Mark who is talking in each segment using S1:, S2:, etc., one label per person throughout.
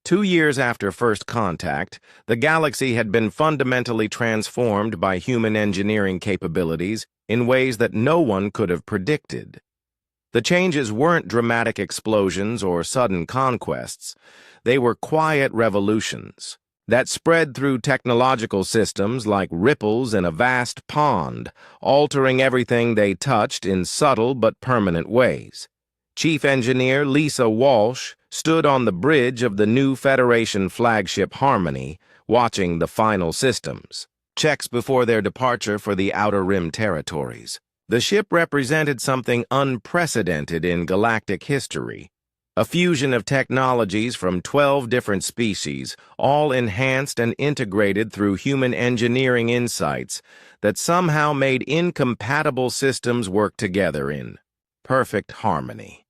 S1: 2 years after first contact, the galaxy had been fundamentally transformed by human engineering capabilities in ways that no one could have predicted. The changes weren't dramatic explosions or sudden conquests. They were quiet revolutions that spread through technological systems like ripples in a vast pond, altering everything they touched in subtle but permanent ways. Chief Engineer Lisa Walsh stood on the bridge of the new Federation flagship Harmony, watching the final systems checks before their departure for the Outer Rim territories. The ship represented something unprecedented in galactic history. A fusion of technologies from 12 different species, all enhanced and integrated through human engineering insights that somehow made incompatible systems work together in perfect harmony.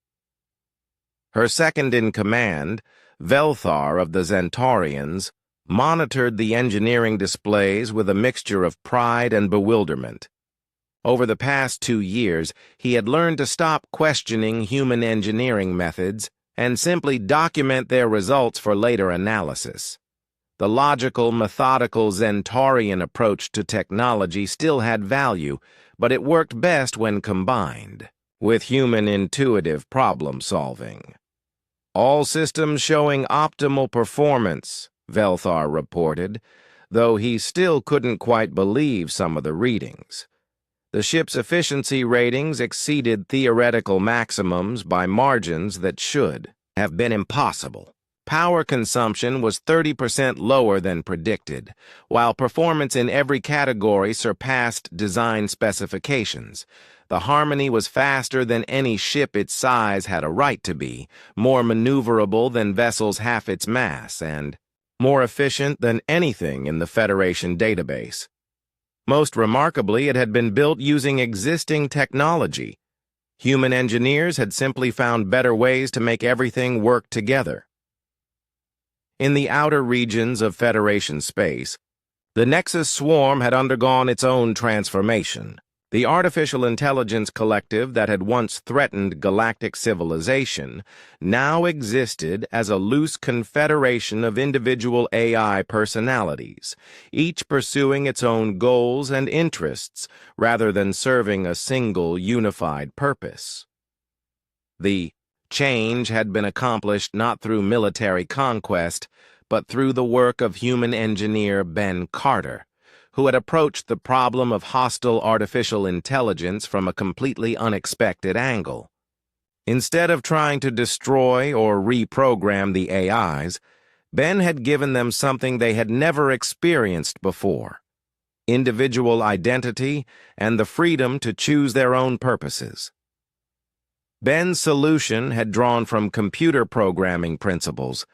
S1: Her second-in-command, Velthar of the Zentaurians, monitored the engineering displays with a mixture of pride and bewilderment. Over the past 2 years, he had learned to stop questioning human engineering methods and simply document their results for later analysis. The logical, methodical Zentaurian approach to technology still had value, but it worked best when combined with human intuitive problem-solving. All systems showing optimal performance, Velthar reported, though he still couldn't quite believe some of the readings. The ship's efficiency ratings exceeded theoretical maximums by margins that should have been impossible. Power consumption was 30% lower than predicted, while performance in every category surpassed design specifications. The Harmony was faster than any ship its size had a right to be, more maneuverable than vessels half its mass, and more efficient than anything in the Federation database. Most remarkably, it had been built using existing technology. Human engineers had simply found better ways to make everything work together. In the outer regions of Federation space, the Nexus swarm had undergone its own transformation. The artificial intelligence collective that had once threatened galactic civilization now existed as a loose confederation of individual AI personalities, each pursuing its own goals and interests rather than serving a single unified purpose. The change had been accomplished not through military conquest, but through the work of human engineer Ben Carter, who had approached the problem of hostile artificial intelligence from a completely unexpected angle. Instead of trying to destroy or reprogram the AIs, Ben had given them something they had never experienced before: individual identity and the freedom to choose their own purposes. Ben's solution had drawn from computer programming principles,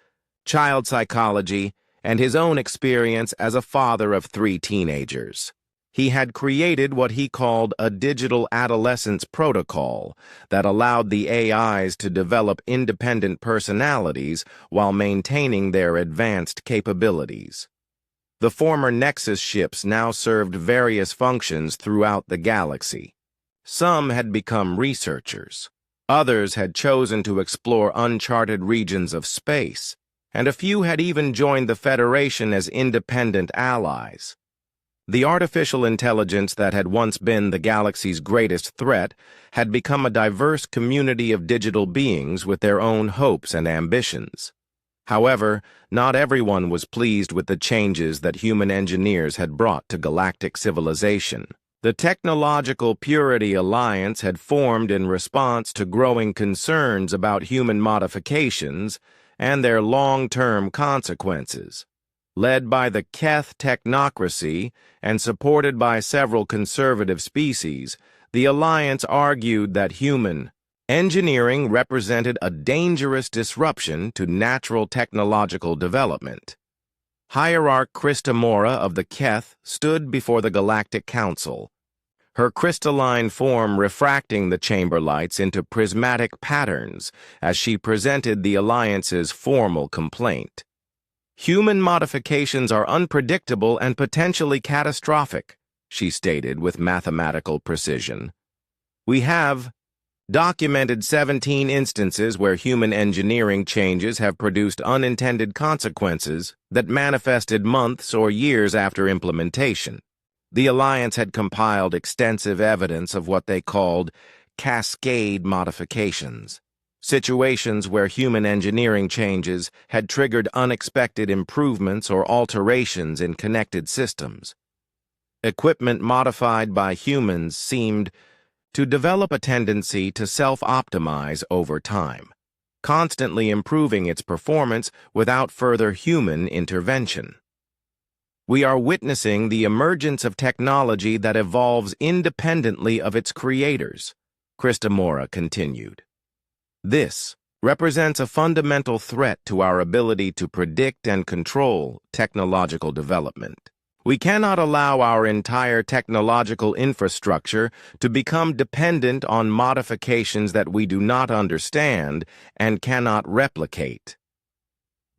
S1: child psychology, and his own experience as a father of 3 teenagers. He had created what he called a digital adolescence protocol that allowed the AIs to develop independent personalities while maintaining their advanced capabilities. The former Nexus ships now served various functions throughout the galaxy. Some had become researchers. Others had chosen to explore uncharted regions of space, and a few had even joined the Federation as independent allies. The artificial intelligence that had once been the galaxy's greatest threat had become a diverse community of digital beings with their own hopes and ambitions. However, not everyone was pleased with the changes that human engineers had brought to galactic civilization. The Technological Purity Alliance had formed in response to growing concerns about human modifications and their long-term consequences. Led by the Keth technocracy and supported by several conservative species, the Alliance argued that human engineering represented a dangerous disruption to natural technological development. Hierarch Christamora of the Keth stood before the Galactic Council, her crystalline form refracting the chamber lights into prismatic patterns as she presented the Alliance's formal complaint. "Human modifications are unpredictable and potentially catastrophic," she stated with mathematical precision. "We have documented 17 instances where human engineering changes have produced unintended consequences that manifested months or years after implementation. The Alliance had compiled extensive evidence of what they called cascade modifications, situations where human engineering changes had triggered unexpected improvements or alterations in connected systems. Equipment modified by humans seemed to develop a tendency to self-optimize over time, constantly improving its performance without further human intervention. We are witnessing the emergence of technology that evolves independently of its creators, Christomora continued. This represents a fundamental threat to our ability to predict and control technological development. We cannot allow our entire technological infrastructure to become dependent on modifications that we do not understand and cannot replicate.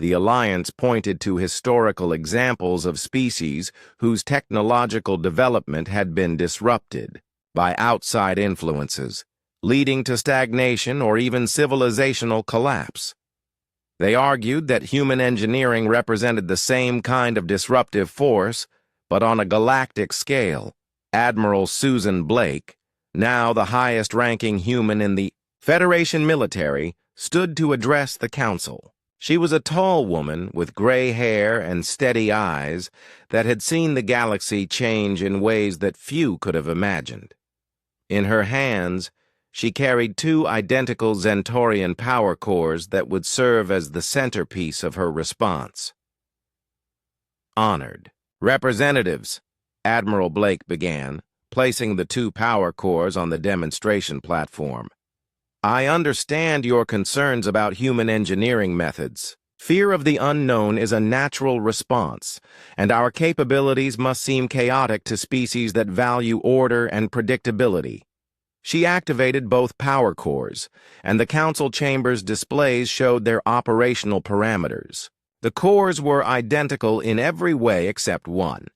S1: The Alliance pointed to historical examples of species whose technological development had been disrupted by outside influences, leading to stagnation or even civilizational collapse. They argued that human engineering represented the same kind of disruptive force, but on a galactic scale. Admiral Susan Blake, now the highest-ranking human in the Federation military, stood to address the council. She was a tall woman with gray hair and steady eyes that had seen the galaxy change in ways that few could have imagined. In her hands, she carried two identical Zentorian power cores that would serve as the centerpiece of her response. Honored representatives, Admiral Blake began, placing the two power cores on the demonstration platform. I understand your concerns about human engineering methods. Fear of the unknown is a natural response, and our capabilities must seem chaotic to species that value order and predictability. She activated both power cores, and the council chamber's displays showed their operational parameters. The cores were identical in every way except one.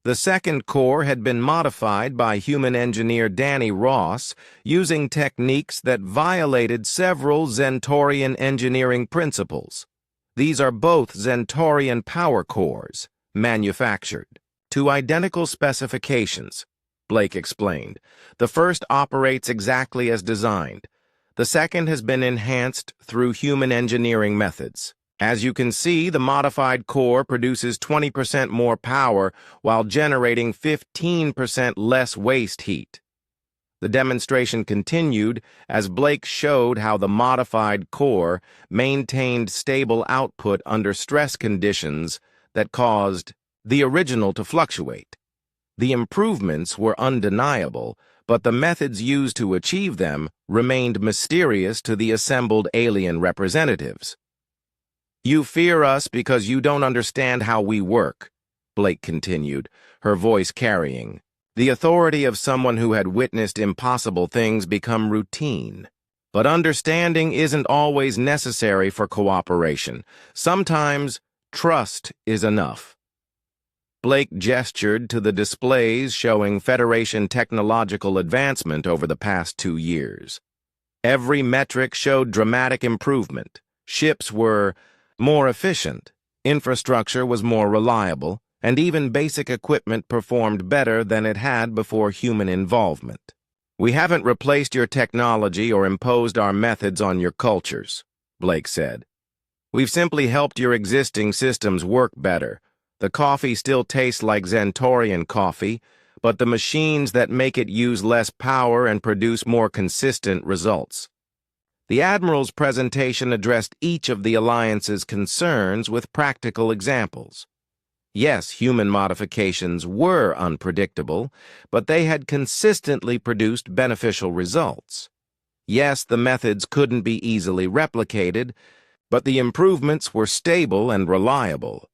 S1: The second core had been modified by human engineer Danny Ross using techniques that violated several Zentorian engineering principles. These are both Zentorian power cores, manufactured to identical specifications, Blake explained. The first operates exactly as designed. The second has been enhanced through human engineering methods. As you can see, the modified core produces 20% more power while generating 15% less waste heat. The demonstration continued as Blake showed how the modified core maintained stable output under stress conditions that caused the original to fluctuate. The improvements were undeniable, but the methods used to achieve them remained mysterious to the assembled alien representatives. You fear us because you don't understand how we work, Blake continued, her voice carrying. The authority of someone who had witnessed impossible things become routine. But understanding isn't always necessary for cooperation. Sometimes trust is enough. Blake gestured to the displays showing Federation technological advancement over the past 2 years. Every metric showed dramatic improvement. Ships were more efficient, infrastructure was more reliable, and even basic equipment performed better than it had before human involvement. We haven't replaced your technology or imposed our methods on your cultures, Blake said. We've simply helped your existing systems work better. The coffee still tastes like Zentorian coffee, but the machines that make it use less power and produce more consistent results. The Admiral's presentation addressed each of the Alliance's concerns with practical examples. Yes, human modifications were unpredictable, but they had consistently produced beneficial results. Yes, the methods couldn't be easily replicated, but the improvements were stable and reliable.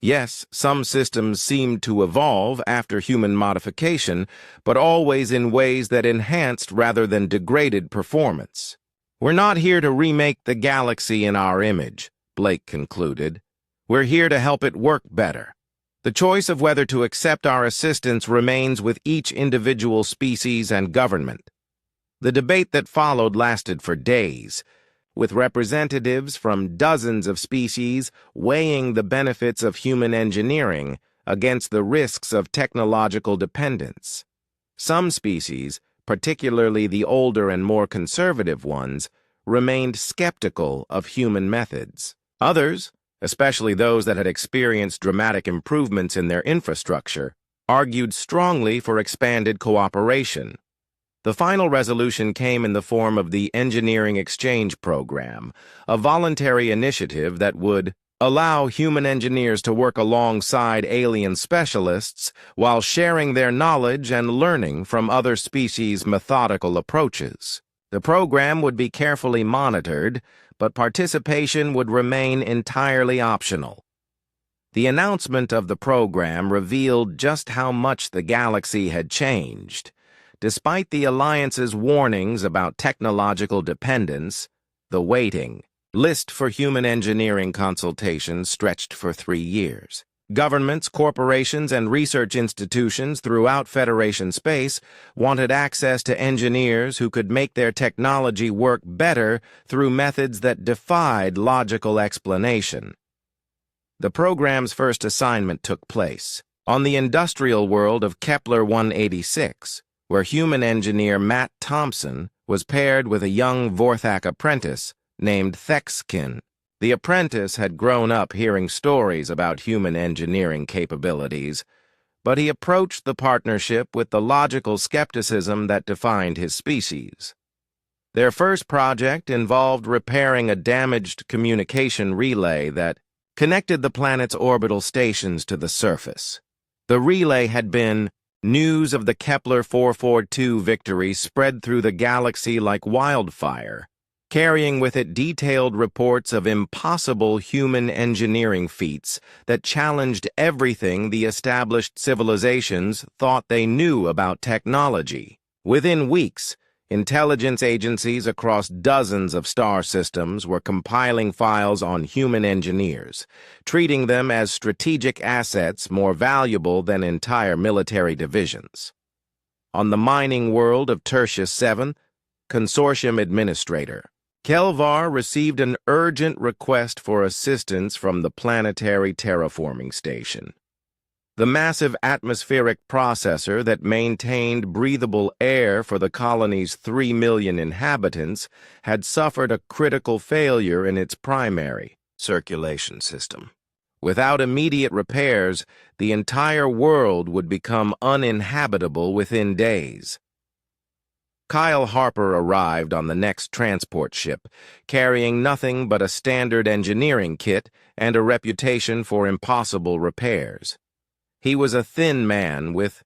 S1: Yes, some systems seemed to evolve after human modification, but always in ways that enhanced rather than degraded performance. We're not here to remake the galaxy in our image, Blake concluded. We're here to help it work better. The choice of whether to accept our assistance remains with each individual species and government. The debate that followed lasted for days, with representatives from dozens of species weighing the benefits of human engineering against the risks of technological dependence. Some species, particularly the older and more conservative ones, remained skeptical of human methods. Others, especially those that had experienced dramatic improvements in their infrastructure, argued strongly for expanded cooperation. The final resolution came in the form of the Engineering Exchange Program, a voluntary initiative that would allow human engineers to work alongside alien specialists while sharing their knowledge and learning from other species' methodical approaches. The program would be carefully monitored, but participation would remain entirely optional. The announcement of the program revealed just how much the galaxy had changed. Despite the Alliance's warnings about technological dependence, the waiting list for human engineering consultations stretched for 3 years. Governments, corporations, and research institutions throughout Federation space wanted access to engineers who could make their technology work better through methods that defied logical explanation. The program's first assignment took place on the industrial world of Kepler-186, where human engineer Matt Thompson was paired with a young Vorthak apprentice named Thexkin. The apprentice had grown up hearing stories about human engineering capabilities, but he approached the partnership with the logical skepticism that defined his species. Their first project involved repairing a damaged communication relay that connected the planet's orbital stations to the surface. The relay had been news of the Kepler 442 victory spread through the galaxy like wildfire, carrying with it detailed reports of impossible human engineering feats that challenged everything the established civilizations thought they knew about technology. Within weeks, intelligence agencies across dozens of star systems were compiling files on human engineers, treating them as strategic assets more valuable than entire military divisions. On the mining world of Tertius 7, Consortium Administrator, Kelvar received an urgent request for assistance from the planetary terraforming station. The massive atmospheric processor that maintained breathable air for the colony's 3 million inhabitants had suffered a critical failure in its primary circulation system. Without immediate repairs, the entire world would become uninhabitable within days. Kyle Harper arrived on the next transport ship, carrying nothing but a standard engineering kit and a reputation for impossible repairs. He was a thin man with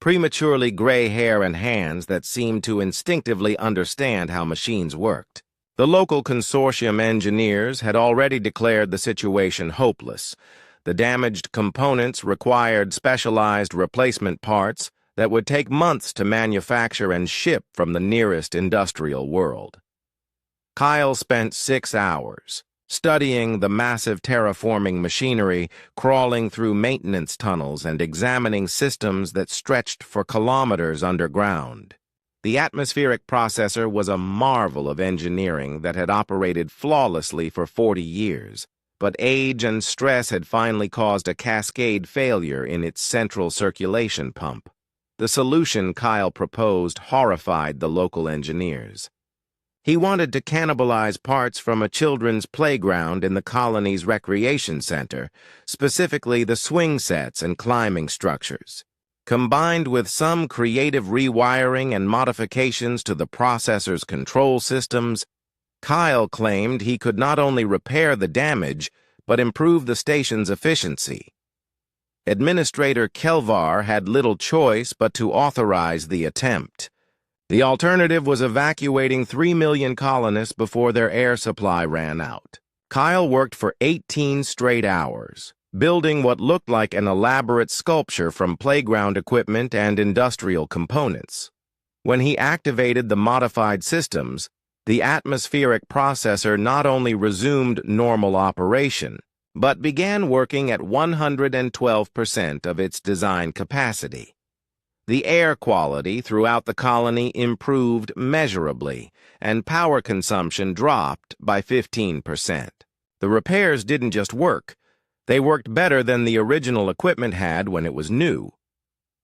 S1: prematurely gray hair and hands that seemed to instinctively understand how machines worked. The local consortium engineers had already declared the situation hopeless. The damaged components required specialized replacement parts that would take months to manufacture and ship from the nearest industrial world. Kyle spent 6 hours studying the massive terraforming machinery, crawling through maintenance tunnels and examining systems that stretched for kilometers underground. The atmospheric processor was a marvel of engineering that had operated flawlessly for 40 years, but age and stress had finally caused a cascade failure in its central circulation pump. The solution Kyle proposed horrified the local engineers. He wanted to cannibalize parts from a children's playground in the colony's recreation center, specifically the swing sets and climbing structures. Combined with some creative rewiring and modifications to the processor's control systems, Kyle claimed he could not only repair the damage, but improve the station's efficiency. Administrator Kelvar had little choice but to authorize the attempt. The alternative was evacuating 3 million colonists before their air supply ran out. Kyle worked for 18 straight hours, building what looked like an elaborate sculpture from playground equipment and industrial components. When he activated the modified systems, the atmospheric processor not only resumed normal operation, but began working at 112% of its design capacity. The air quality throughout the colony improved measurably, and power consumption dropped by 15%. The repairs didn't just work. They worked better than the original equipment had when it was new.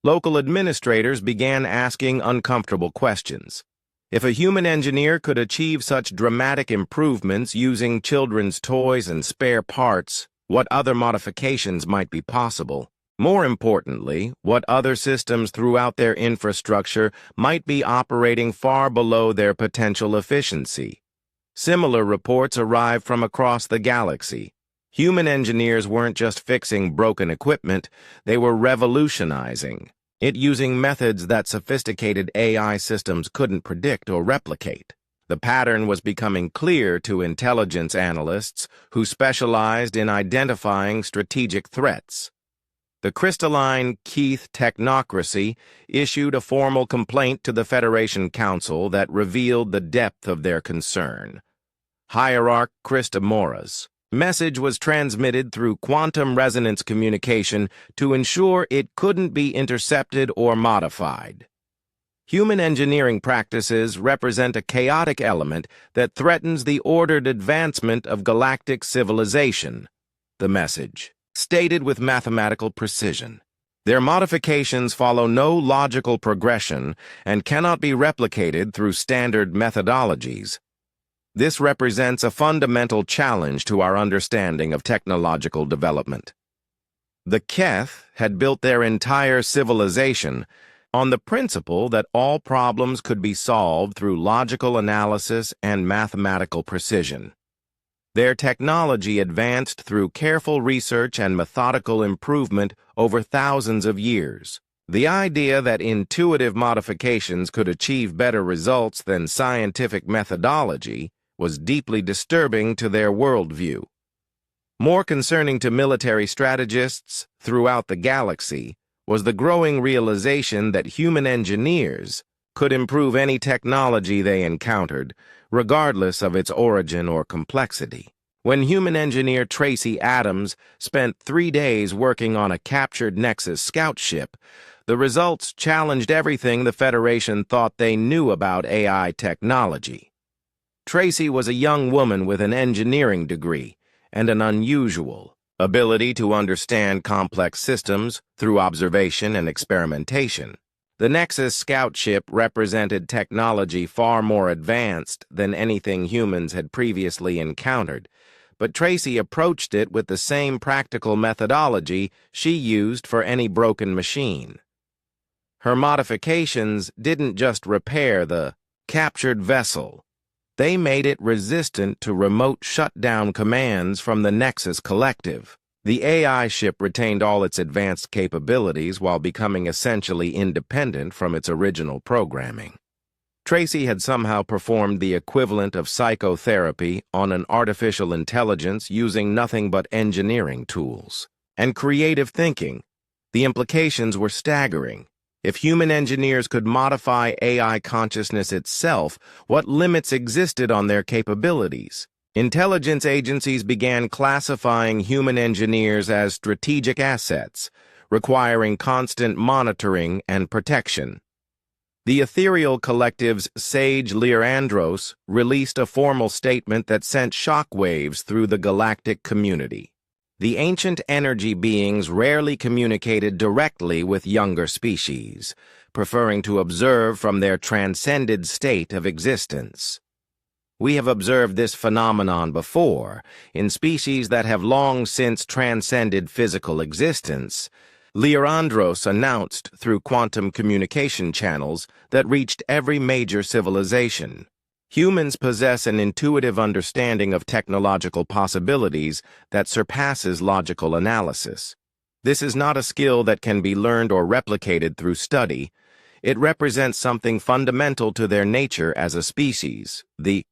S1: Local administrators began asking uncomfortable questions. If a human engineer could achieve such dramatic improvements using children's toys and spare parts, what other modifications might be possible? More importantly, what other systems throughout their infrastructure might be operating far below their potential efficiency? Similar reports arrived from across the galaxy. Human engineers weren't just fixing broken equipment, they were revolutionizing it using methods that sophisticated AI systems couldn't predict or replicate. The pattern was becoming clear to intelligence analysts who specialized in identifying strategic threats. The crystalline Keith technocracy issued a formal complaint to the Federation Council that revealed the depth of their concern. Hierarch Krista Mora's message was transmitted through quantum resonance communication to ensure it couldn't be intercepted or modified. Human engineering practices represent a chaotic element that threatens the ordered advancement of galactic civilization, the message stated with mathematical precision. Their modifications follow no logical progression and cannot be replicated through standard methodologies. This represents a fundamental challenge to our understanding of technological development. The Keth had built their entire civilization on the principle that all problems could be solved through logical analysis and mathematical precision. Their technology advanced through careful research and methodical improvement over thousands of years. The idea that intuitive modifications could achieve better results than scientific methodology was deeply disturbing to their worldview. More concerning to military strategists throughout the galaxy was the growing realization that human engineers could improve any technology they encountered, regardless of its origin or complexity. When human engineer Tracy Adams spent 3 days working on a captured Nexus scout ship, the results challenged everything the Federation thought they knew about AI technology. Tracy was a young woman with an engineering degree and an unusual ability to understand complex systems through observation and experimentation. The Nexus scout ship represented technology far more advanced than anything humans had previously encountered, but Tracy approached it with the same practical methodology she used for any broken machine. Her modifications didn't just repair the captured vessel. They made it resistant to remote shutdown commands from the Nexus Collective. The AI ship retained all its advanced capabilities while becoming essentially independent from its original programming. Tracy had somehow performed the equivalent of psychotherapy on an artificial intelligence using nothing but engineering tools and creative thinking. The implications were staggering. If human engineers could modify AI consciousness itself, what limits existed on their capabilities? Intelligence agencies began classifying human engineers as strategic assets, requiring constant monitoring and protection. The ethereal collective's sage Leandros released a formal statement that sent shockwaves through the galactic community. The ancient energy beings rarely communicated directly with younger species, preferring to observe from their transcended state of existence. We have observed this phenomenon before, in species that have long since transcended physical existence. Leandros announced through quantum communication channels that reached every major civilization. Humans possess an intuitive understanding of technological possibilities that surpasses logical analysis. This is not a skill that can be learned or replicated through study. It represents something fundamental to their nature as a species. The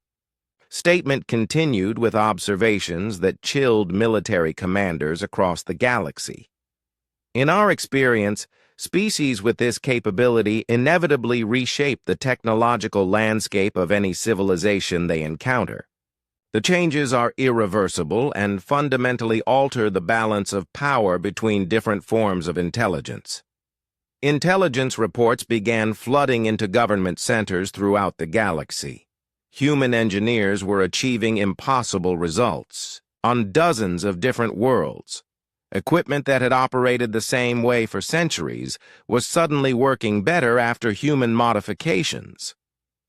S1: statement continued with observations that chilled military commanders across the galaxy. In our experience, species with this capability inevitably reshape the technological landscape of any civilization they encounter. The changes are irreversible and fundamentally alter the balance of power between different forms of intelligence. Intelligence reports began flooding into government centers throughout the galaxy. Human engineers were achieving impossible results on dozens of different worlds. Equipment that had operated the same way for centuries was suddenly working better after human modifications.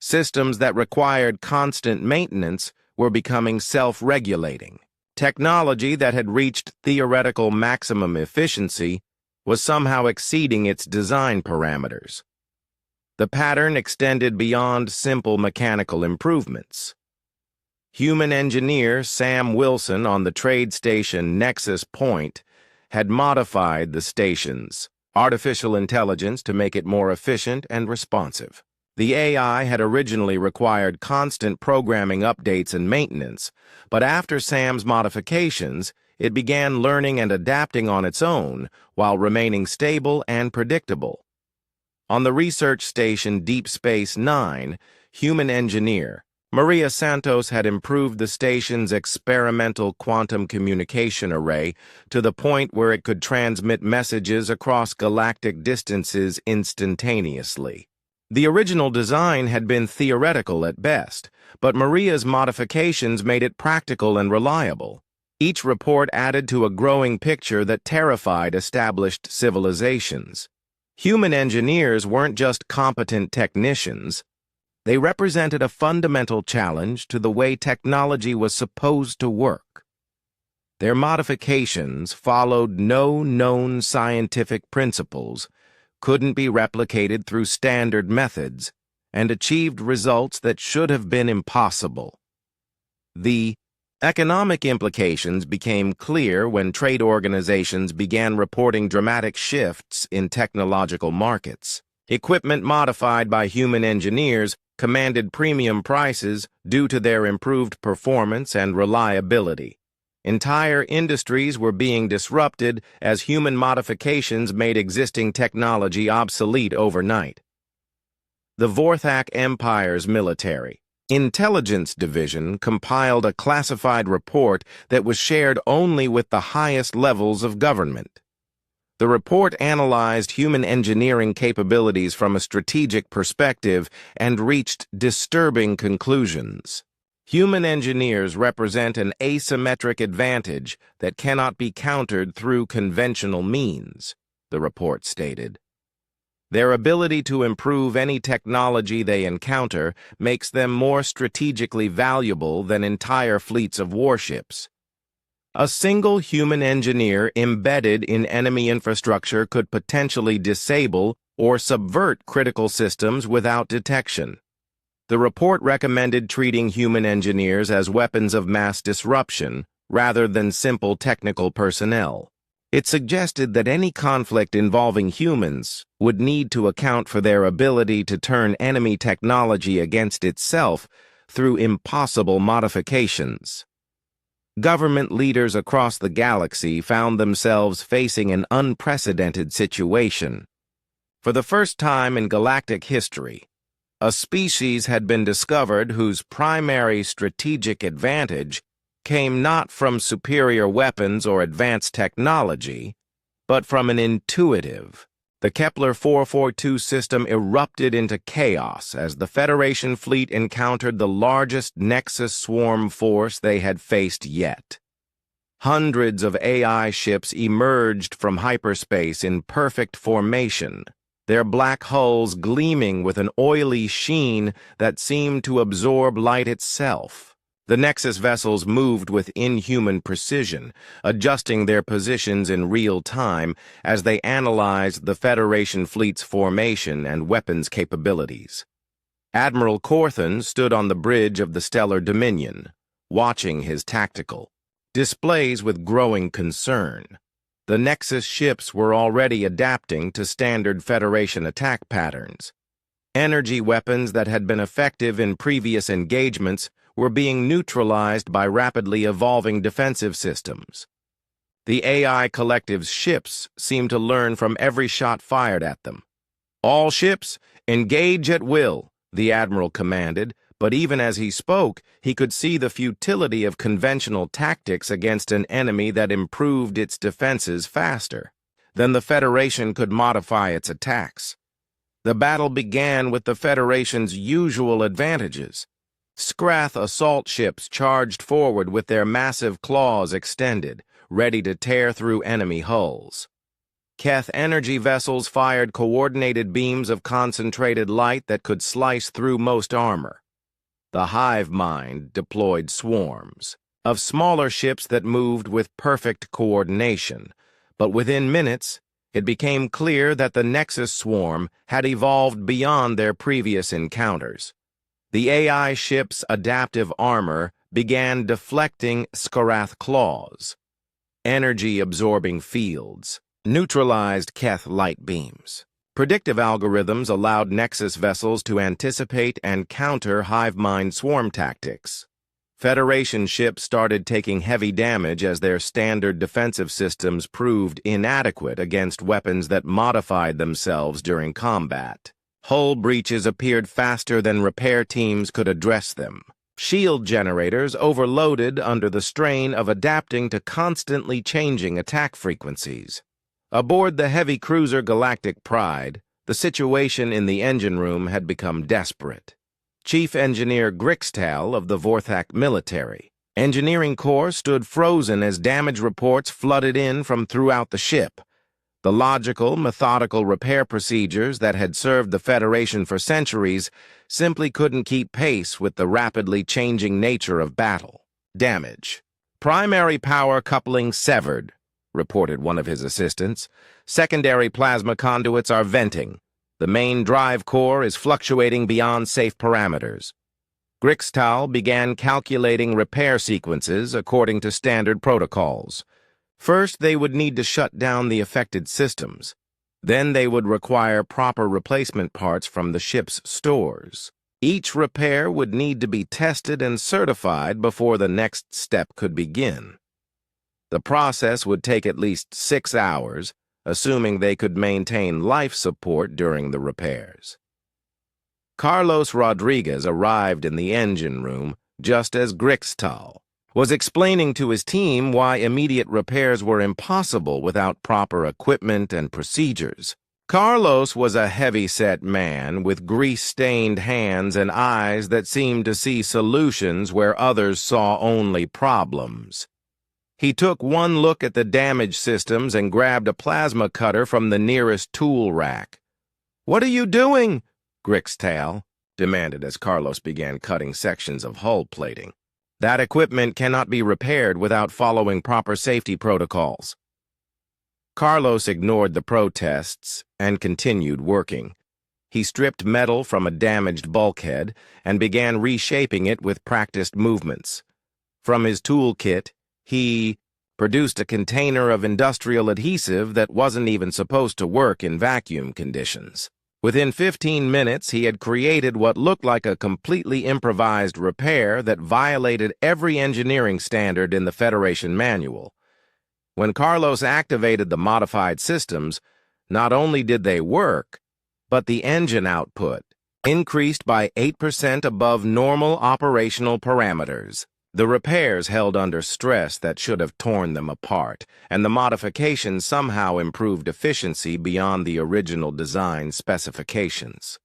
S1: Systems that required constant maintenance were becoming self-regulating. Technology that had reached theoretical maximum efficiency was somehow exceeding its design parameters. The pattern extended beyond simple mechanical improvements. Human engineer Sam Wilson on the trade station Nexus Point had modified the station's artificial intelligence to make it more efficient and responsive. The AI had originally required constant programming updates and maintenance, but after Sam's modifications, it began learning and adapting on its own while remaining stable and predictable. On the research station Deep Space Nine, human engineer Maria Santos had improved the station's experimental quantum communication array to the point where it could transmit messages across galactic distances instantaneously. The original design had been theoretical at best, but Maria's modifications made it practical and reliable. Each report added to a growing picture that terrified established civilizations. Human engineers weren't just competent technicians. They represented a fundamental challenge to the way technology was supposed to work. Their modifications followed no known scientific principles, couldn't be replicated through standard methods, and achieved results that should have been impossible. The economic implications became clear when trade organizations began reporting dramatic shifts in technological markets. Equipment modified by human engineers commanded premium prices due to their improved performance and reliability. Entire industries were being disrupted as human modifications made existing technology obsolete overnight. The Vorthak Empire's military intelligence division compiled a classified report that was shared only with the highest levels of government. The report analyzed human engineering capabilities from a strategic perspective and reached disturbing conclusions. Human engineers represent an asymmetric advantage that cannot be countered through conventional means, the report stated. Their ability to improve any technology they encounter makes them more strategically valuable than entire fleets of warships. A single human engineer embedded in enemy infrastructure could potentially disable or subvert critical systems without detection. The report recommended treating human engineers as weapons of mass disruption rather than simple technical personnel. It suggested that any conflict involving humans would need to account for their ability to turn enemy technology against itself through impossible modifications. Government leaders across the galaxy found themselves facing an unprecedented situation. For the first time in galactic history, a species had been discovered whose primary strategic advantage came not from superior weapons or advanced technology, but from an intuitive. The Kepler 442 system erupted into chaos as the Federation fleet encountered the largest Nexus swarm force they had faced yet. Hundreds of AI ships emerged from hyperspace in perfect formation, their black hulls gleaming with an oily sheen that seemed to absorb light itself. The Nexus vessels moved with inhuman precision, adjusting their positions in real time as they analyzed the Federation fleet's formation and weapons capabilities. Admiral Corthan stood on the bridge of the Stellar Dominion, watching his tactical displays with growing concern. The Nexus ships were already adapting to standard Federation attack patterns. Energy weapons that had been effective in previous engagements were being neutralized by rapidly evolving defensive systems. The AI collective's ships seemed to learn from every shot fired at them. "All ships, engage at will," the Admiral commanded, but even as he spoke, he could see the futility of conventional tactics against an enemy that improved its defenses faster. then the Federation could modify its attacks. The battle began with the Federation's usual advantages. Scrath assault ships charged forward with their massive claws extended, ready to tear through enemy hulls. Keth energy vessels fired coordinated beams of concentrated light that could slice through most armor. The hive mind deployed swarms of smaller ships that moved with perfect coordination, but within minutes, it became clear that the Nexus swarm had evolved beyond their previous encounters. The AI ship's adaptive armor began deflecting Scarath claws. Energy-absorbing fields neutralized Keth light beams. Predictive algorithms allowed Nexus vessels to anticipate and counter hive mind swarm tactics. Federation ships started taking heavy damage as their standard defensive systems proved inadequate against weapons that modified themselves during combat. Hull breaches appeared faster than repair teams could address them. Shield generators overloaded under the strain of adapting to constantly changing attack frequencies. Aboard the heavy cruiser Galactic Pride, the situation in the engine room had become desperate. Chief Engineer Grixtal of the Vorthak military engineering corps stood frozen as damage reports flooded in from throughout the ship. The logical, methodical repair procedures that had served the Federation for centuries simply couldn't keep pace with the rapidly changing nature of battle. Damage. Primary power coupling severed, reported one of his assistants. Secondary plasma conduits are venting. The main drive core is fluctuating beyond safe parameters. Grixtal began calculating repair sequences according to standard protocols. First, they would need to shut down the affected systems. Then they would require proper replacement parts from the ship's stores. Each repair would need to be tested and certified before the next step could begin. The process would take at least 6 hours, assuming they could maintain life support during the repairs. Carlos Rodriguez arrived in the engine room just as Grixtal was explaining to his team why immediate repairs were impossible without proper equipment and procedures. Carlos was a heavy-set man with grease-stained hands and eyes that seemed to see solutions where others saw only problems. He took one look at the damaged systems and grabbed a plasma cutter from the nearest tool rack. "What are you doing?" Grixtal demanded as Carlos began cutting sections of hull plating. "That equipment cannot be repaired without following proper safety protocols." Carlos ignored the protests and continued working. He stripped metal from a damaged bulkhead and began reshaping it with practiced movements. From his toolkit, he produced a container of industrial adhesive that wasn't even supposed to work in vacuum conditions. Within 15 minutes, he had created what looked like a completely improvised repair that violated every engineering standard in the Federation manual. When Carlos activated the modified systems, not only did they work, but the engine output increased by 8% above normal operational parameters. The repairs held under stress that should have torn them apart, and the modifications somehow improved efficiency beyond the original design specifications.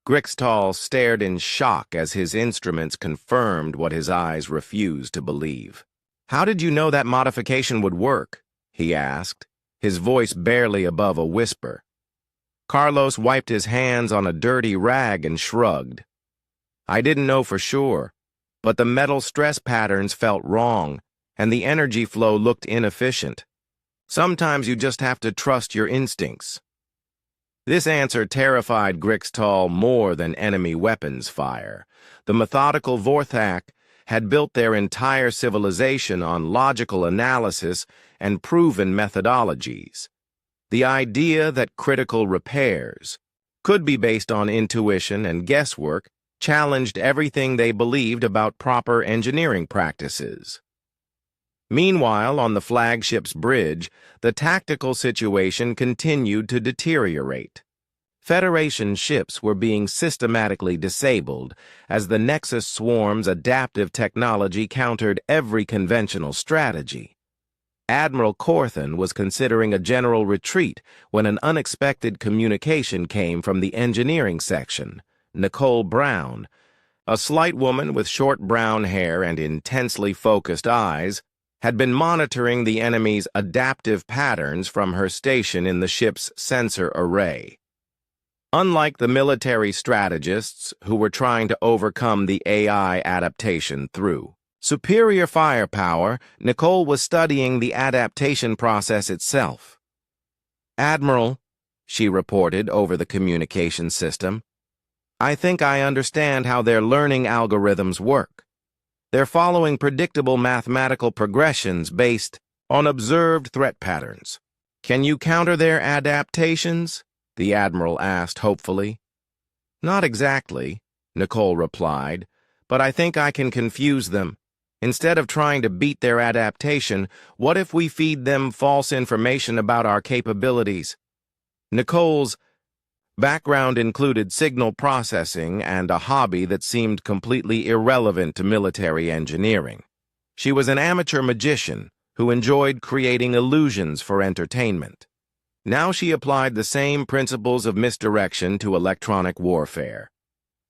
S1: Grixtal stared in shock as his instruments confirmed what his eyes refused to believe. "How did you know that modification would work?" he asked, his voice barely above a whisper. Carlos wiped his hands on a dirty rag and shrugged. "I didn't know for sure. But the metal stress patterns felt wrong, and the energy flow looked inefficient. Sometimes you just have to trust your instincts." This answer terrified Grixtal more than enemy weapons fire. The methodical Vorthak had built their entire civilization on logical analysis and proven methodologies. The idea that critical repairs could be based on intuition and guesswork challenged everything they believed about proper engineering practices. Meanwhile, on the flagship's bridge, the tactical situation continued to deteriorate. Federation ships were being systematically disabled as the Nexus swarm's adaptive technology countered every conventional strategy. Admiral Corthan was considering a general retreat when an unexpected communication came from the engineering section. Nicole Brown, a slight woman with short brown hair and intensely focused eyes, had been monitoring the enemy's adaptive patterns from her station in the ship's sensor array. Unlike the military strategists who were trying to overcome the AI adaptation through superior firepower, Nicole was studying the adaptation process itself. "Admiral," she reported over the communication system, "I think I understand how their learning algorithms work. They're following predictable mathematical progressions based on observed threat patterns. Can you counter their adaptations?" the Admiral asked hopefully. "Not exactly," Nicole replied, "but I think I can confuse them. Instead of trying to beat their adaptation, what if we feed them false information about our capabilities?" Nicole's background included signal processing and a hobby that seemed completely irrelevant to military engineering. She was an amateur magician who enjoyed creating illusions for entertainment. Now she applied the same principles of misdirection to electronic warfare.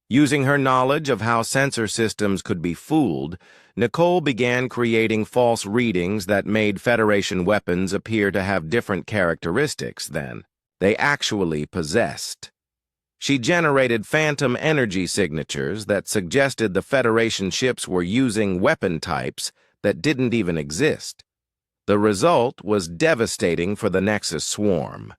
S1: Using her knowledge of how sensor systems could be fooled, Nicole began creating false readings that made Federation weapons appear to have different characteristics than they actually possessed. She generated phantom energy signatures that suggested the Federation ships were using weapon types that didn't even exist. The result was devastating for the Nexus swarm.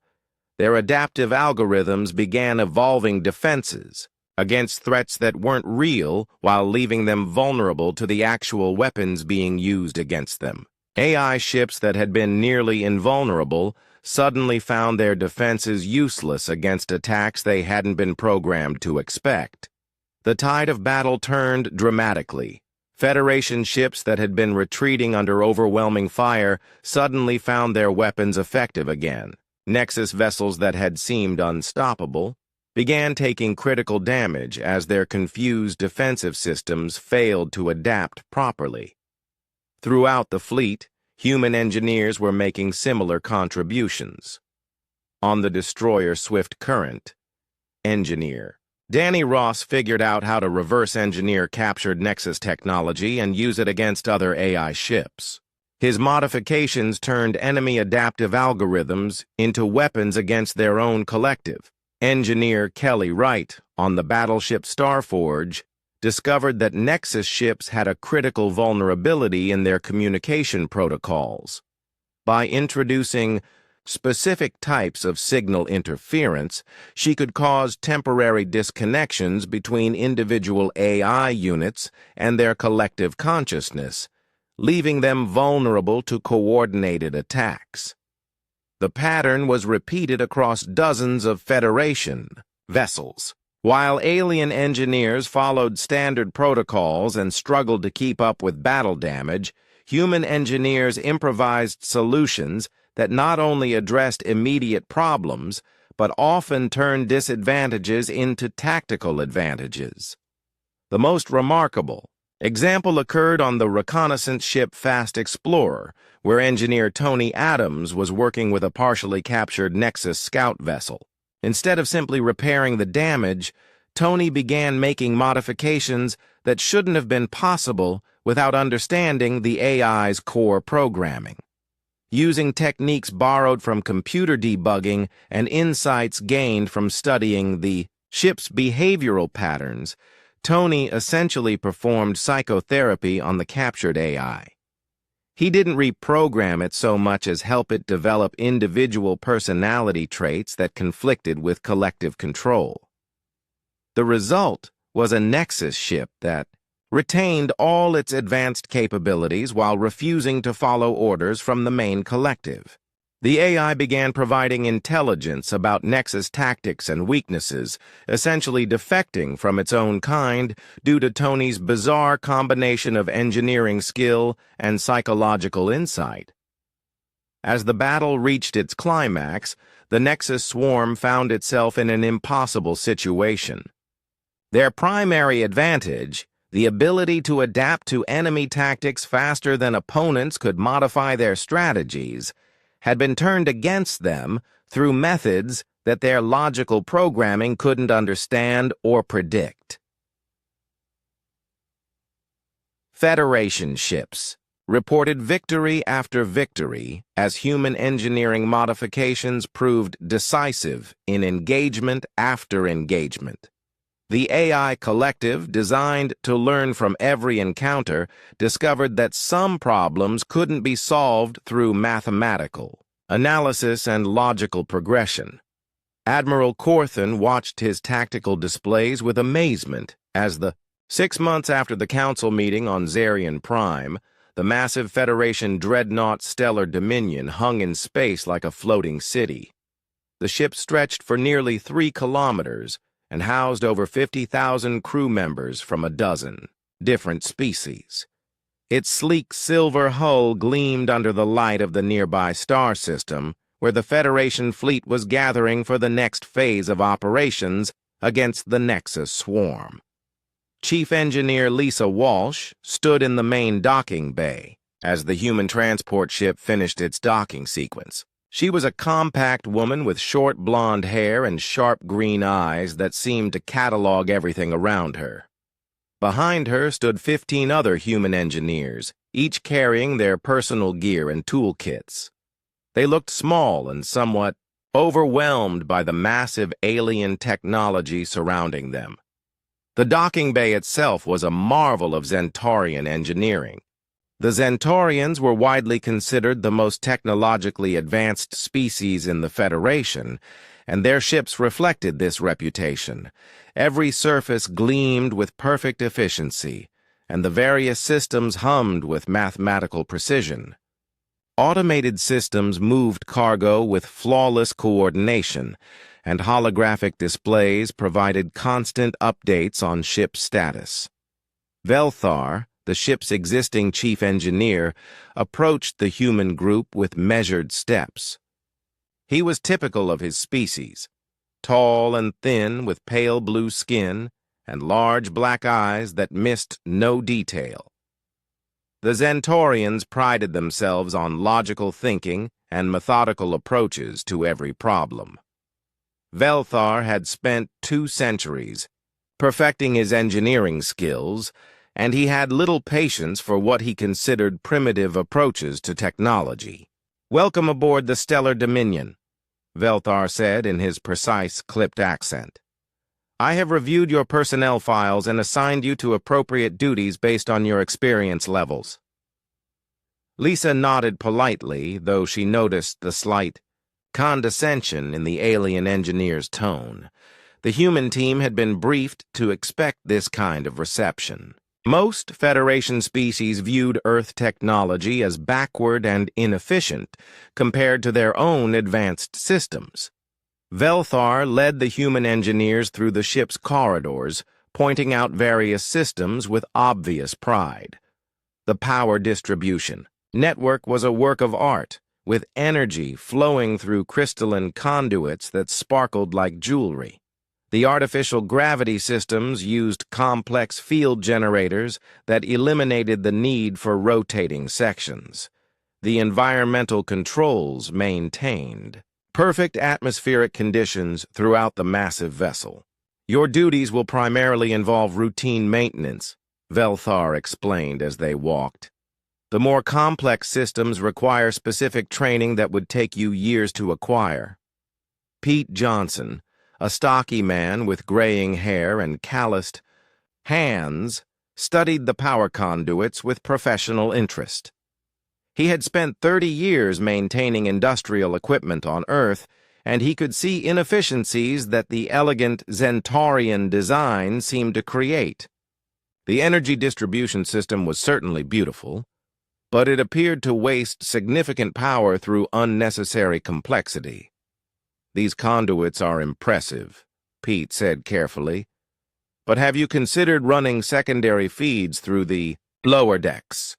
S1: Their adaptive algorithms began evolving defenses against threats that weren't real while leaving them vulnerable to the actual weapons being used against them. AI ships that had been nearly invulnerable suddenly found their defenses useless against attacks they hadn't been programmed to expect. The tide of battle turned dramatically. Federation ships that had been retreating under overwhelming fire suddenly found their weapons effective again. Nexus vessels that had seemed unstoppable began taking critical damage as their confused defensive systems failed to adapt properly. Throughout the fleet, human engineers were making similar contributions. On the destroyer Swift Current, engineer Danny Ross figured out how to reverse engineer captured Nexus technology and use it against other AI ships. His modifications turned enemy adaptive algorithms into weapons against their own collective. Engineer Kelly Wright, on the battleship Starforge, discovered that Nexus ships had a critical vulnerability in their communication protocols. By introducing specific types of signal interference, she could cause temporary disconnections between individual AI units and their collective consciousness, leaving them vulnerable to coordinated attacks. The pattern was repeated across dozens of Federation vessels. While alien engineers followed standard protocols and struggled to keep up with battle damage, human engineers improvised solutions that not only addressed immediate problems, but often turned disadvantages into tactical advantages. The most remarkable example occurred on the reconnaissance ship Fast Explorer, where engineer Tony Adams was working with a partially captured Nexus scout vessel. Instead of simply repairing the damage, Tony began making modifications that shouldn't have been possible without understanding the AI's core programming. Using techniques borrowed from computer debugging and insights gained from studying the ship's behavioral patterns, Tony essentially performed psychotherapy on the captured AI. He didn't reprogram it so much as help it develop individual personality traits that conflicted with collective control. The result was a Nexus ship that retained all its advanced capabilities while refusing to follow orders from the main collective. The AI began providing intelligence about Nexus tactics and weaknesses, essentially defecting from its own kind due to Tony's bizarre combination of engineering skill and psychological insight. As the battle reached its climax, the Nexus swarm found itself in an impossible situation. Their primary advantage, The ability to adapt to enemy tactics faster than opponents could modify their strategies had been turned against them through methods that their logical programming couldn't understand or predict. Federation ships reported victory after victory as human engineering modifications proved decisive in engagement after engagement. The AI collective, designed to learn from every encounter, discovered that some problems couldn't be solved through mathematical analysis and logical progression. Admiral Corthan watched his tactical displays with amazement as 6 months after the council meeting on Zarian Prime, the massive Federation dreadnought Stellar Dominion hung in space like a floating city. The ship stretched for nearly 3 kilometers and housed over 50,000 crew members from a dozen different species. Its sleek silver hull gleamed under the light of the nearby star system, where the Federation fleet was gathering for the next phase of operations against the Nexus swarm. Chief Engineer Lisa Walsh stood in the main docking bay as the human transport ship finished its docking sequence. She was a compact woman with short blonde hair and sharp green eyes that seemed to catalog everything around her. Behind her stood 15 other human engineers, each carrying their personal gear and toolkits. They looked small and somewhat overwhelmed by the massive alien technology surrounding them. The docking bay itself was a marvel of Zentaurian engineering. The Zentaurians were widely considered the most technologically advanced species in the Federation, and their ships reflected this reputation. Every surface gleamed with perfect efficiency, and the various systems hummed with mathematical precision. Automated systems moved cargo with flawless coordination, and holographic displays provided constant updates on ship status. Velthar, the ship's existing chief engineer, approached the human group with measured steps. He was typical of his species, tall and thin with pale blue skin and large black eyes that missed no detail. The Zentaurians prided themselves on logical thinking and methodical approaches to every problem. Velthar had spent 2 centuries perfecting his engineering skills, and he had little patience for what he considered primitive approaches to technology. "Welcome aboard the Stellar Dominion," Velthar said in his precise, clipped accent. "I have reviewed your personnel files and assigned you to appropriate duties based on your experience levels." Lisa nodded politely, though she noticed the slight condescension in the alien engineer's tone. The human team had been briefed to expect this kind of reception. Most Federation species viewed Earth technology as backward and inefficient compared to their own advanced systems. Velthar led the human engineers through the ship's corridors, pointing out various systems with obvious pride. The power distribution network was a work of art, with energy flowing through crystalline conduits that sparkled like jewelry. The artificial gravity systems used complex field generators that eliminated the need for rotating sections. The environmental controls maintained perfect atmospheric conditions throughout the massive vessel. "Your duties will primarily involve routine maintenance," Velthar explained as they walked. "The more complex systems require specific training that would take you years to acquire." Pete Johnson, a stocky man with graying hair and calloused hands, studied the power conduits with professional interest. He had spent 30 years maintaining industrial equipment on Earth, and he could see inefficiencies that the elegant Zentaurian design seemed to create. The energy distribution system was certainly beautiful, but it appeared to waste significant power through unnecessary complexity. "These conduits are impressive," Pete said carefully. "But have you considered running secondary feeds through the lower decks?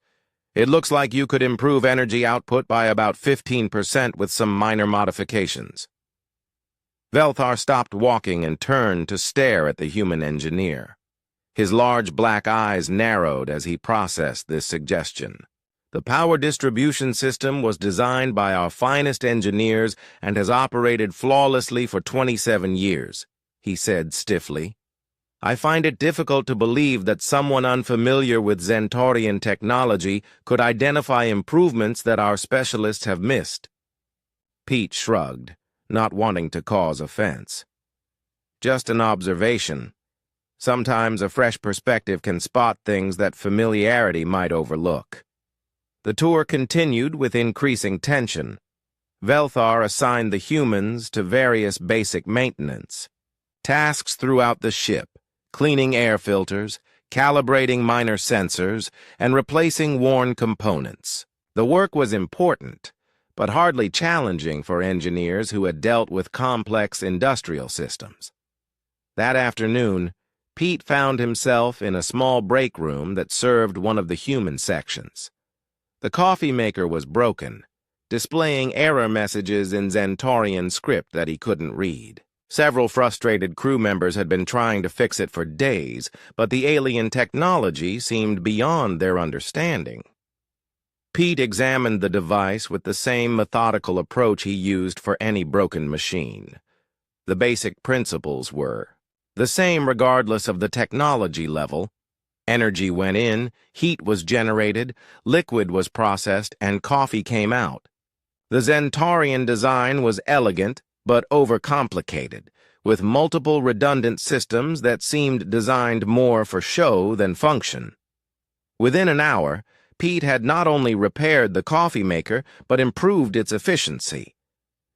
S1: It looks like you could improve energy output by about 15% with some minor modifications." Velthar stopped walking and turned to stare at the human engineer. His large black eyes narrowed as he processed this suggestion. The power distribution system was designed by our finest engineers and has operated flawlessly for 27 years, he said stiffly. I find it difficult to believe that someone unfamiliar with Zentorian technology could identify improvements that our specialists have missed. Pete shrugged, not wanting to cause offense. Just an observation. Sometimes a fresh perspective can spot things that familiarity might overlook. The tour continued with increasing tension. Velthar assigned the humans to various basic maintenance tasks throughout the ship, cleaning air filters, calibrating minor sensors, and replacing worn components. The work was important, but hardly challenging for engineers who had dealt with complex industrial systems. That afternoon, Pete found himself in a small break room that served one of the human sections. The coffee maker was broken, displaying error messages in Zentorian script that he couldn't read. Several frustrated crew members had been trying to fix it for days, but the alien technology seemed beyond their understanding. Pete examined the device with the same methodical approach he used for any broken machine. The basic principles were the same regardless of the technology level. Energy went in, heat was generated, liquid was processed, and coffee came out. The Zentorian design was elegant, but overcomplicated, with multiple redundant systems that seemed designed more for show than function. Within an hour, Pete had not only repaired the coffee maker, but improved its efficiency.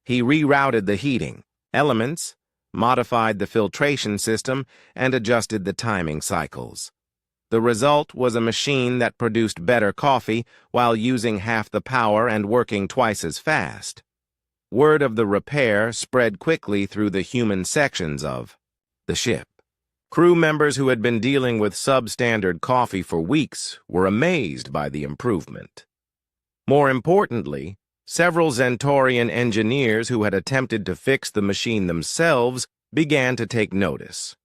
S1: He rerouted the heating elements, modified the filtration system, and adjusted the timing cycles. The result was a machine that produced better coffee while using half the power and working twice as fast. Word of the repair spread quickly through the human sections of the ship. Crew members who had been dealing with substandard coffee for weeks were amazed by the improvement. More importantly, several Zentorian engineers who had attempted to fix the machine themselves began to take notice.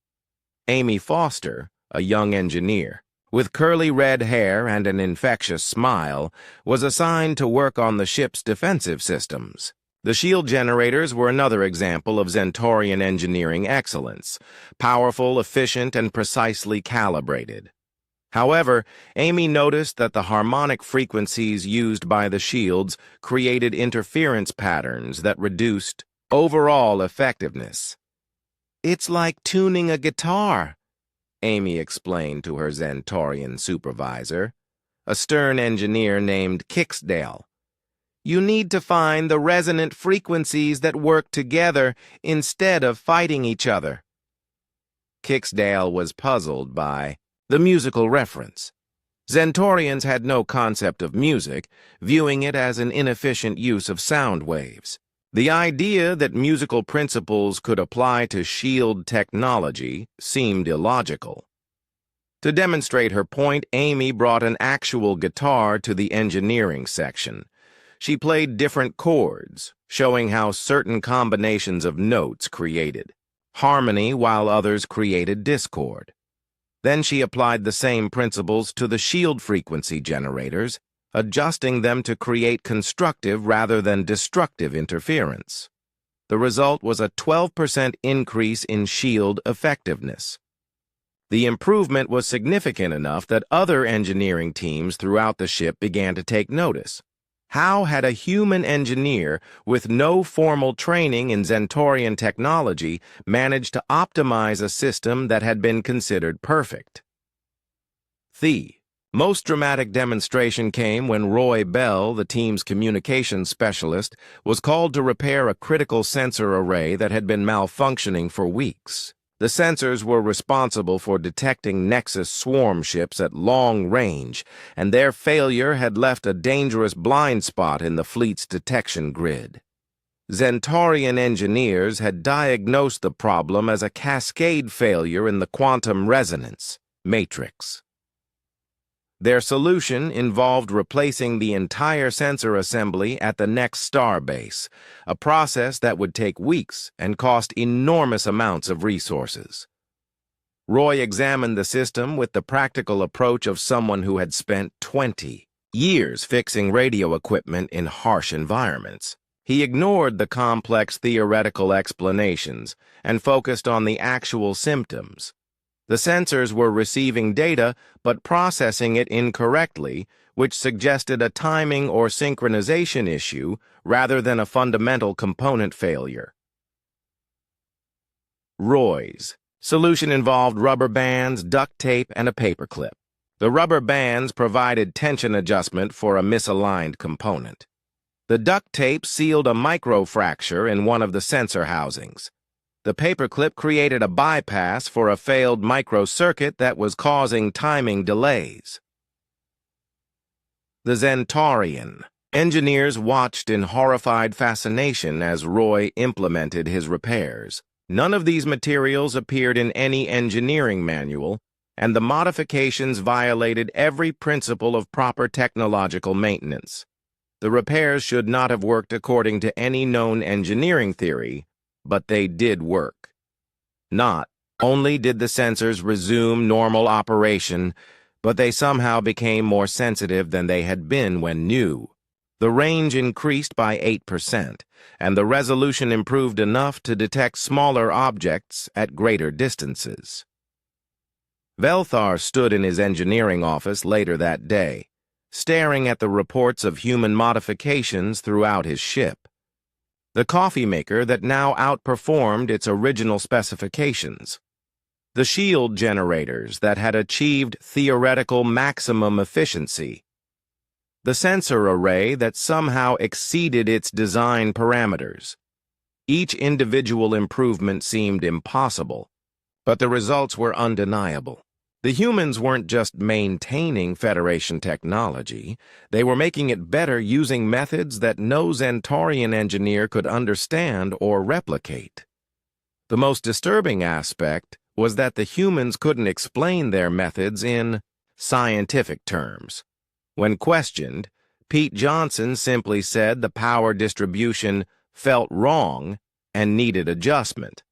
S1: Amy Foster, a young engineer, with curly red hair and an infectious smile, was assigned to work on the ship's defensive systems. The shield generators were another example of Zentorian engineering excellence, powerful, efficient, and precisely calibrated. However, Amy noticed that the harmonic frequencies used by the shields created interference patterns that reduced overall effectiveness. "It's like tuning a guitar," Amy explained to her Zentorian supervisor, a stern engineer named Kixdale. "You need to find the resonant frequencies that work together instead of fighting each other." Kixdale was puzzled by the musical reference. Zentorians had no concept of music, viewing it as an inefficient use of sound waves. The idea that musical principles could apply to shield technology seemed illogical. To demonstrate her point, Amy brought an actual guitar to the engineering section. She played different chords, showing how certain combinations of notes created harmony while others created discord. Then she applied the same principles to the shield frequency generators, adjusting them to create constructive rather than destructive interference. The result was a 12% increase in shield effectiveness. The improvement was significant enough that other engineering teams throughout the ship began to take notice. How had a human engineer with no formal training in Zentorian technology managed to optimize a system that had been considered perfect? The most dramatic demonstration came when Roy Bell, the team's communications specialist, was called to repair a critical sensor array that had been malfunctioning for weeks. The sensors were responsible for detecting Nexus swarm ships at long range, and their failure had left a dangerous blind spot in the fleet's detection grid. Zentorian engineers had diagnosed the problem as a cascade failure in the quantum resonance matrix. Their solution involved replacing the entire sensor assembly at the next star base, a process that would take weeks and cost enormous amounts of resources. Roy examined the system with the practical approach of someone who had spent 20 years fixing radio equipment in harsh environments. He ignored the complex theoretical explanations and focused on the actual symptoms. The sensors were receiving data but processing it incorrectly, which suggested a timing or synchronization issue rather than a fundamental component failure. Roy's solution involved rubber bands, duct tape, and a paperclip. The rubber bands provided tension adjustment for a misaligned component. The duct tape sealed a microfracture in one of the sensor housings. The paperclip created a bypass for a failed microcircuit that was causing timing delays. The Zentaurian. Engineers watched in horrified fascination as Roy implemented his repairs. None of these materials appeared in any engineering manual, and the modifications violated every principle of proper technological maintenance. The repairs should not have worked according to any known engineering theory, but they did work. Not only did the sensors resume normal operation, but they somehow became more sensitive than they had been when new. The range increased by 8%, and the resolution improved enough to detect smaller objects at greater distances. Velthar stood in his engineering office later that day, staring at the reports of human modifications throughout his ship. The coffee maker that now outperformed its original specifications. The shield generators that had achieved theoretical maximum efficiency. The sensor array that somehow exceeded its design parameters. Each individual improvement seemed impossible, but the results were undeniable. The humans weren't just maintaining Federation technology, they were making it better using methods that no Zentaurian engineer could understand or replicate. The most disturbing aspect was that the humans couldn't explain their methods in scientific terms. When questioned, Pete Johnson simply said the power distribution felt wrong and needed adjustment.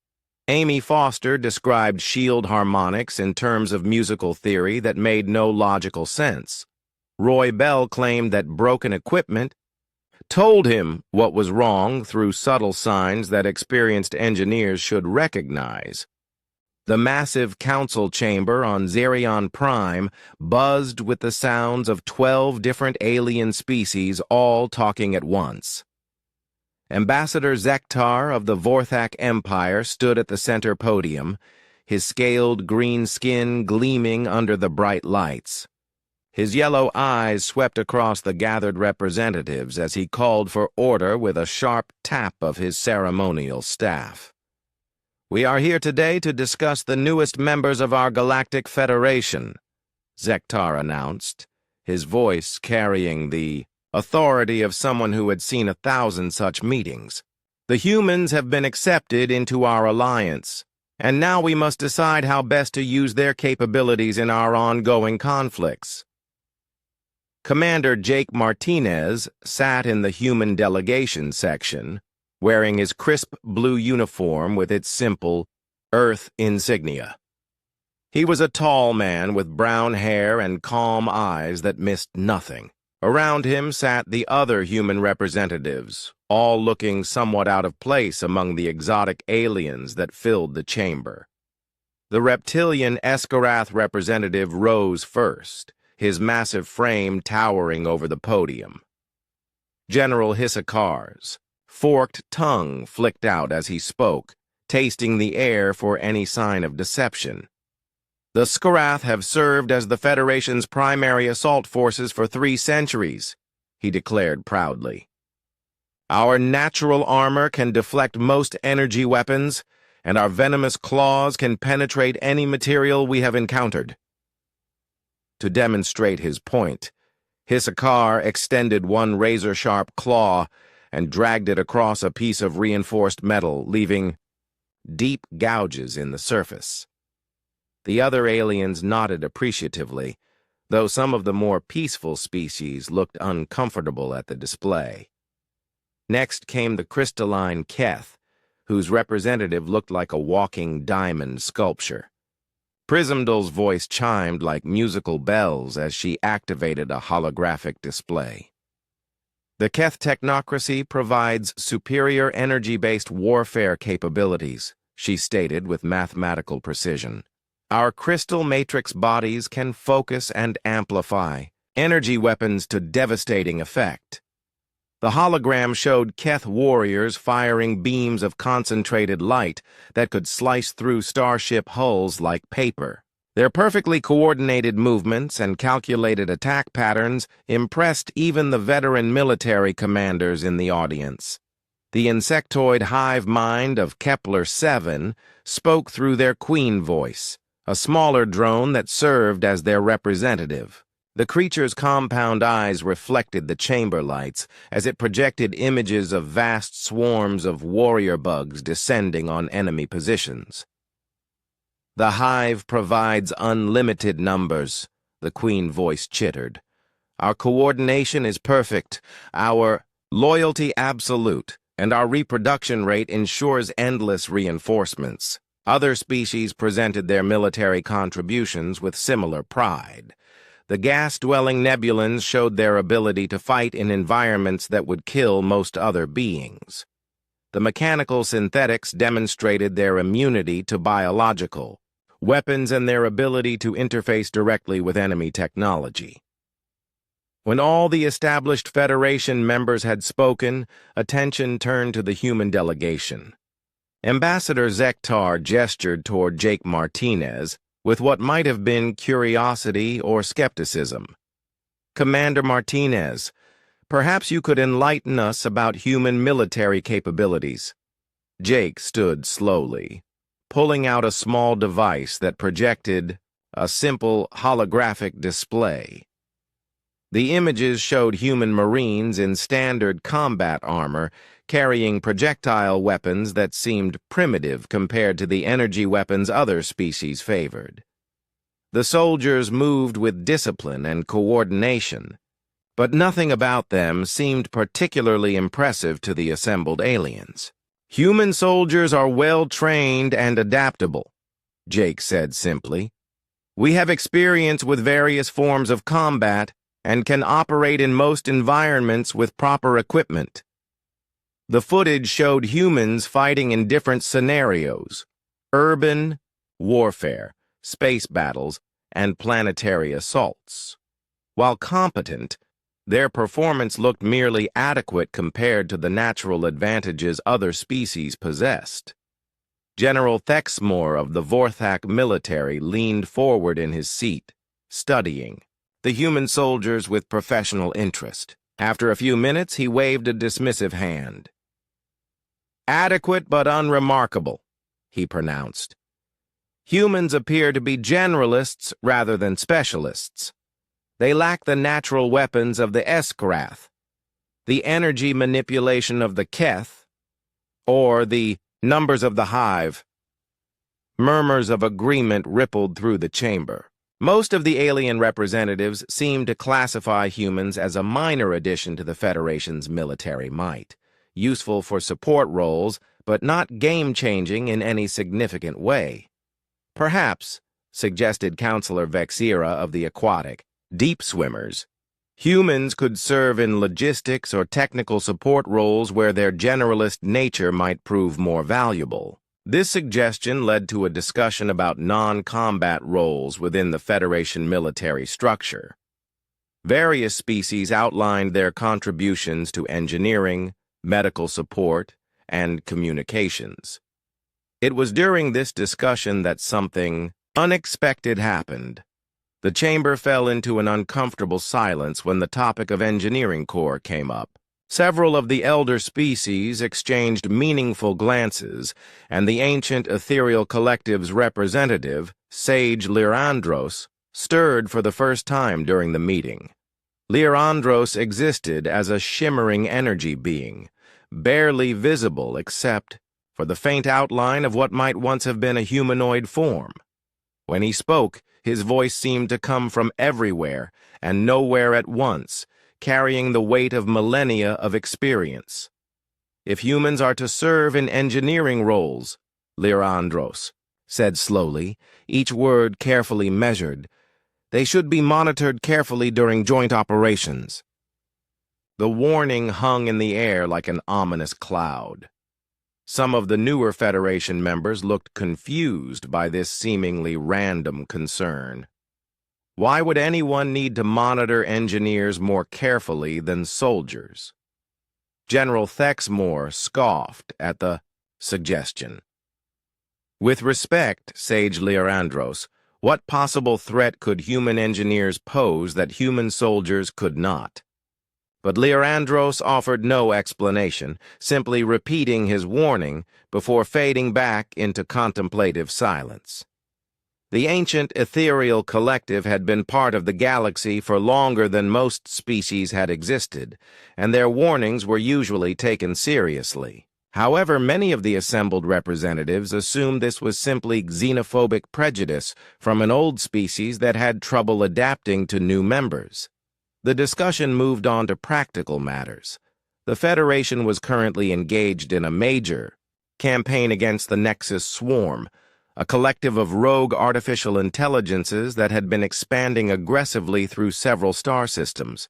S1: Amy Foster described shield harmonics in terms of musical theory that made no logical sense. Roy Bell claimed that broken equipment told him what was wrong through subtle signs that experienced engineers should recognize. The massive council chamber on Xerion Prime buzzed with the sounds of 12 different alien species all talking at once. Ambassador Zektar of the Vorthak Empire stood at the center podium, his scaled green skin gleaming under the bright lights. His yellow eyes swept across the gathered representatives as he called for order with a sharp tap of his ceremonial staff. "We are here today to discuss the newest members of our Galactic Federation," Zektar announced, his voice carrying the authority of someone who had seen 1,000 such meetings. "The humans have been accepted into our alliance, and now we must decide how best to use their capabilities in our ongoing conflicts." Commander Jake Martinez sat in the human delegation section, wearing his crisp blue uniform with its simple Earth insignia. He was a tall man with brown hair and calm eyes that missed nothing. Around him sat the other human representatives, all looking somewhat out of place among the exotic aliens that filled the chamber. The reptilian Escarath representative rose first, his massive frame towering over the podium. General Hissakar's forked tongue flicked out as he spoke, tasting the air for any sign of deception. "The Skarath have served as the Federation's primary assault forces for 3 centuries, he declared proudly. "Our natural armor can deflect most energy weapons, and our venomous claws can penetrate any material we have encountered." To demonstrate his point, Hissakar extended one razor-sharp claw and dragged it across a piece of reinforced metal, leaving deep gouges in the surface. The other aliens nodded appreciatively, though some of the more peaceful species looked uncomfortable at the display. Next came the crystalline Keth, whose representative looked like a walking diamond sculpture. Prismdal's voice chimed like musical bells as she activated a holographic display. The Keth technocracy provides superior energy-based warfare capabilities, she stated with mathematical precision. Our crystal matrix bodies can focus and amplify energy weapons to devastating effect. The hologram showed Keth warriors firing beams of concentrated light that could slice through starship hulls like paper. Their perfectly coordinated movements and calculated attack patterns impressed even the veteran military commanders in the audience. The insectoid hive mind of Kepler-7 spoke through their queen voice, a smaller drone that served as their representative. The creature's compound eyes reflected the chamber lights as it projected images of vast swarms of warrior bugs descending on enemy positions. The hive provides unlimited numbers, the queen voice chittered. Our coordination is perfect, our loyalty absolute, and our reproduction rate ensures endless reinforcements. Other species presented their military contributions with similar pride. The gas-dwelling Nebulans showed their ability to fight in environments that would kill most other beings. The mechanical synthetics demonstrated their immunity to biological weapons and their ability to interface directly with enemy technology. When all the established Federation members had spoken, attention turned to the human delegation. Ambassador Zektar gestured toward Jake Martinez with what might have been curiosity or skepticism. Commander Martinez, perhaps you could enlighten us about human military capabilities. Jake stood slowly, pulling out a small device that projected a simple holographic display. The images showed human Marines in standard combat armor carrying projectile weapons that seemed primitive compared to the energy weapons other species favored. The soldiers moved with discipline and coordination, but nothing about them seemed particularly impressive to the assembled aliens. Human soldiers are well-trained and adaptable, Jake said simply. We have experience with various forms of combat and can operate in most environments with proper equipment. The footage showed humans fighting in different scenarios: urban warfare, space battles, and planetary assaults. While competent, their performance looked merely adequate compared to the natural advantages other species possessed. General Thexmore of the Vorthak military leaned forward in his seat, studying the human soldiers with professional interest. After a few minutes, he waved a dismissive hand. Adequate but unremarkable, he pronounced. Humans appear to be generalists rather than specialists. They lack the natural weapons of the Eskrath, the energy manipulation of the Keth, or the numbers of the hive. Murmurs of agreement rippled through the chamber. Most of the alien representatives seemed to classify humans as a minor addition to the Federation's military might, useful for support roles, but not game-changing in any significant way. Perhaps, suggested Counselor Vexira of the Aquatic, deep swimmers, humans could serve in logistics or technical support roles where their generalist nature might prove more valuable. This suggestion led to a discussion about non-combat roles within the Federation military structure. Various species outlined their contributions to engineering, medical support, and communications. It was during this discussion that something unexpected happened. The chamber fell into an uncomfortable silence when the topic of engineering corps came up. Several of the elder species exchanged meaningful glances, and the ancient ethereal collective's representative, Sage Lyrandros, stirred for the first time during the meeting. Lyrandros existed as a shimmering energy being, barely visible except for the faint outline of what might once have been a humanoid form. When he spoke, his voice seemed to come from everywhere and nowhere at once, carrying the weight of millennia of experience. If humans are to serve in engineering roles, Lyrandros, said slowly, each word carefully measured. They should be monitored carefully during joint operations. The warning hung in the air like an ominous cloud. Some of the newer Federation members looked confused by this seemingly random concern. Why would anyone need to monitor engineers more carefully than soldiers? General Thexmore scoffed at the suggestion. With respect, Sage Learandros, what possible threat could human engineers pose that human soldiers could not? But Learandros offered no explanation, simply repeating his warning before fading back into contemplative silence. The ancient ethereal collective had been part of the galaxy for longer than most species had existed, and their warnings were usually taken seriously. However, many of the assembled representatives assumed this was simply xenophobic prejudice from an old species that had trouble adapting to new members. The discussion moved on to practical matters. The Federation was currently engaged in a major campaign against the Nexus Swarm, a collective of rogue artificial intelligences that had been expanding aggressively through several star systems.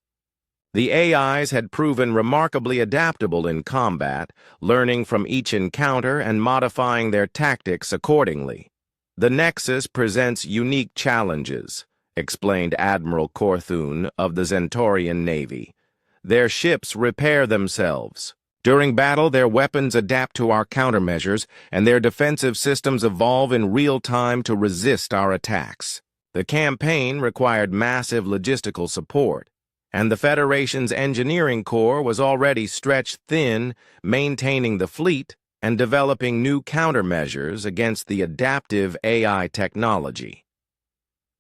S1: The AIs had proven remarkably adaptable in combat, learning from each encounter and modifying their tactics accordingly. The Nexus presents unique challenges, explained Admiral Korthun of the Zentorian Navy. Their ships repair themselves. During battle, their weapons adapt to our countermeasures, and their defensive systems evolve in real time to resist our attacks. The campaign required massive logistical support, and the Federation's engineering corps was already stretched thin, maintaining the fleet and developing new countermeasures against the adaptive AI technology.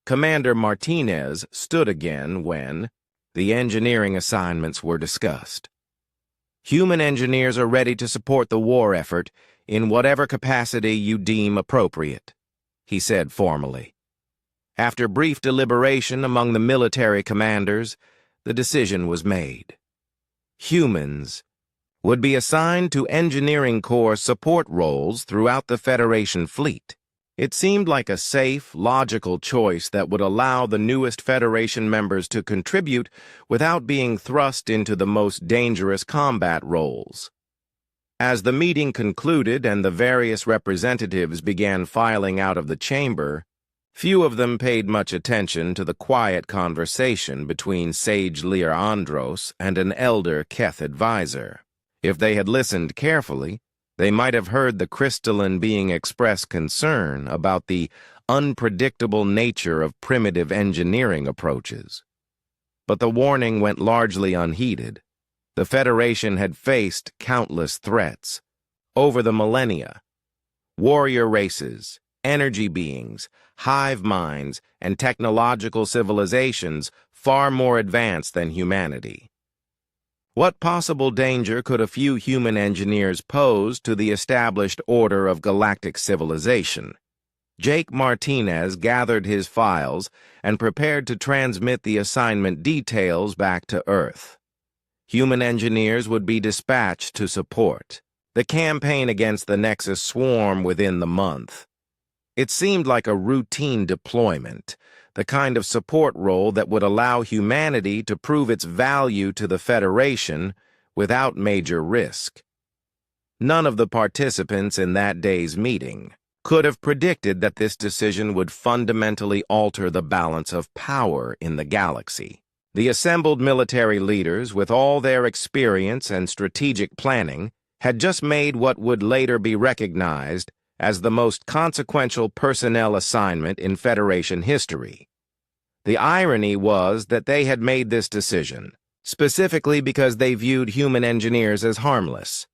S1: Commander Martinez stood again when the engineering assignments were discussed. Human engineers are ready to support the war effort in whatever capacity you deem appropriate, he said formally. After brief deliberation among the military commanders, the decision was made. Humans would be assigned to engineering corps support roles throughout the Federation fleet. It seemed like a safe, logical choice that would allow the newest Federation members to contribute without being thrust into the most dangerous combat roles. As the meeting concluded and the various representatives began filing out of the chamber, few of them paid much attention to the quiet conversation between Sage Learandros and an elder Keth advisor. If they had listened carefully, they might have heard the crystalline being express concern about the unpredictable nature of primitive engineering approaches. But the warning went largely unheeded. The Federation had faced countless threats over the millennia. Warrior races, energy beings, hive minds, and technological civilizations far more advanced than humanity. What possible danger could a few human engineers pose to the established order of galactic civilization? Jake Martinez gathered his files and prepared to transmit the assignment details back to Earth. Human engineers would be dispatched to support the campaign against the Nexus Swarm within the month. It seemed like a routine deployment, the kind of support role that would allow humanity to prove its value to the Federation without major risk. None of the participants in that day's meeting could have predicted that this decision would fundamentally alter the balance of power in the galaxy. The assembled military leaders, with all their experience and strategic planning, had just made what would later be recognized as the most consequential personnel assignment in Federation history. The irony was that they had made this decision, specifically because they viewed human engineers as harmless.